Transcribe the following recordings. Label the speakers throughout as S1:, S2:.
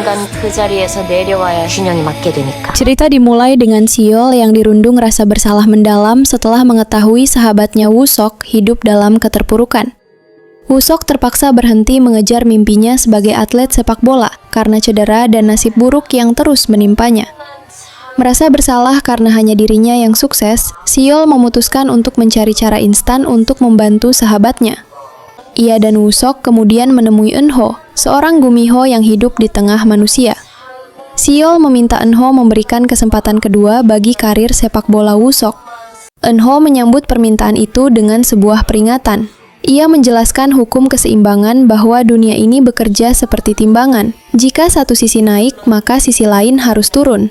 S1: 순간 그 자리에서 내려와야 균형이 맞게 되니까.
S2: Cerita dimulai dengan Seol yang dirundung rasa bersalah mendalam setelah mengetahui sahabatnya Woo-sok hidup dalam keterpurukan. Woo-sok terpaksa berhenti mengejar mimpinya sebagai atlet sepak bola karena cedera dan nasib buruk yang terus menimpanya. Merasa bersalah karena hanya dirinya yang sukses, Seol memutuskan untuk mencari cara instan untuk membantu sahabatnya. Ia dan Woo-sok kemudian menemui Eun-ho, seorang gumiho yang hidup di tengah manusia. Seol meminta Eun-ho memberikan kesempatan kedua bagi karir sepak bola Woo-sok. Eun-ho menyambut permintaan itu dengan sebuah peringatan. Ia menjelaskan hukum keseimbangan bahwa dunia ini bekerja seperti timbangan. Jika satu sisi naik, maka sisi lain harus turun.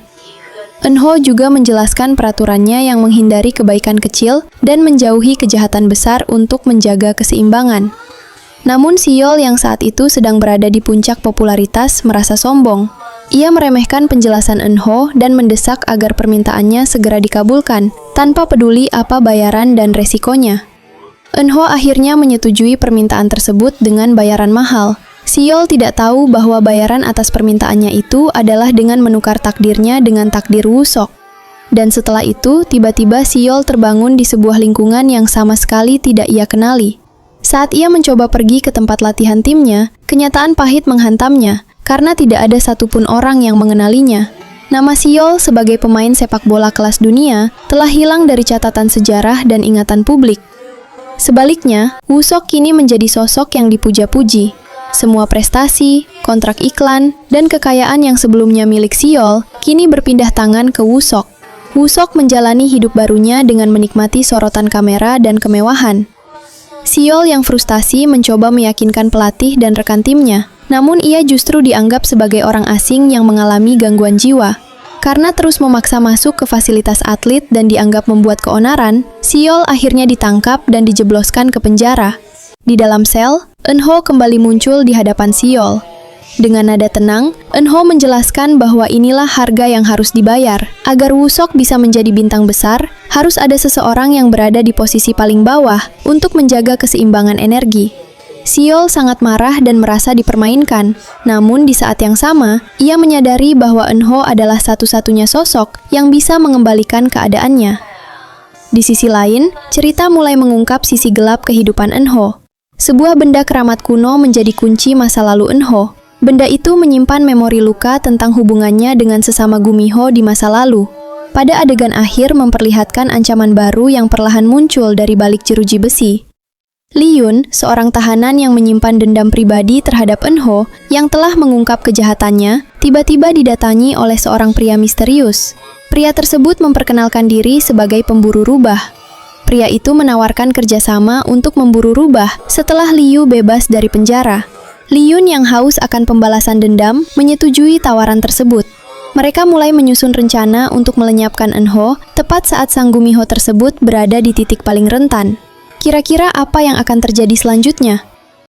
S2: Eun-ho juga menjelaskan peraturannya yang menghindari kebaikan kecil dan menjauhi kejahatan besar untuk menjaga keseimbangan. Namun Seol yang saat itu sedang berada di puncak popularitas merasa sombong. Ia meremehkan penjelasan Eun-ho dan mendesak agar permintaannya segera dikabulkan, tanpa peduli apa bayaran dan resikonya. Eun-ho akhirnya menyetujui permintaan tersebut dengan bayaran mahal. Seol tidak tahu bahwa bayaran atas permintaannya itu adalah dengan menukar takdirnya dengan takdir Woo-sok. Dan setelah itu, tiba-tiba Seol terbangun di sebuah lingkungan yang sama sekali tidak ia kenali. Saat ia mencoba pergi ke tempat latihan timnya, kenyataan pahit menghantamnya, karena tidak ada satupun orang yang mengenalinya. Nama Seol sebagai pemain sepak bola kelas dunia telah hilang dari catatan sejarah dan ingatan publik. Sebaliknya, Woo-sok kini menjadi sosok yang dipuja-puji. Semua prestasi, kontrak iklan, dan kekayaan yang sebelumnya milik Seol kini berpindah tangan ke Woo-sok. Woo-sok menjalani hidup barunya dengan menikmati sorotan kamera dan kemewahan. Seol yang frustasi mencoba meyakinkan pelatih dan rekan timnya, namun ia justru dianggap sebagai orang asing yang mengalami gangguan jiwa. Karena terus memaksa masuk ke fasilitas atlet dan dianggap membuat keonaran, Seol akhirnya ditangkap dan dijebloskan ke penjara. Di dalam sel, Eun-ho kembali muncul di hadapan Seol. Dengan nada tenang, Eun-ho menjelaskan bahwa inilah harga yang harus dibayar. Agar Woo-sok bisa menjadi bintang besar, harus ada seseorang yang berada di posisi paling bawah untuk menjaga keseimbangan energi. Seol sangat marah dan merasa dipermainkan. Namun di saat yang sama, ia menyadari bahwa Eun-ho adalah satu-satunya sosok yang bisa mengembalikan keadaannya. Di sisi lain, cerita mulai mengungkap sisi gelap kehidupan Eun-ho. Sebuah benda keramat kuno menjadi kunci masa lalu Eun-ho. Benda itu menyimpan memori luka tentang hubungannya dengan sesama gumiho di masa lalu. Pada adegan akhir memperlihatkan ancaman baru yang perlahan muncul dari balik jeruji besi. Lee Yoon, seorang tahanan yang menyimpan dendam pribadi terhadap Eun-ho yang telah mengungkap kejahatannya, tiba-tiba didatangi oleh seorang pria misterius. Pria tersebut memperkenalkan diri sebagai pemburu rubah. Pria itu menawarkan kerjasama untuk memburu rubah setelah Liu bebas dari penjara. Lee Yoon yang haus akan pembalasan dendam menyetujui tawaran tersebut. Mereka mulai menyusun rencana untuk melenyapkan Eun-ho tepat saat sang gumiho tersebut berada di titik paling rentan. Kira-kira apa yang akan terjadi selanjutnya?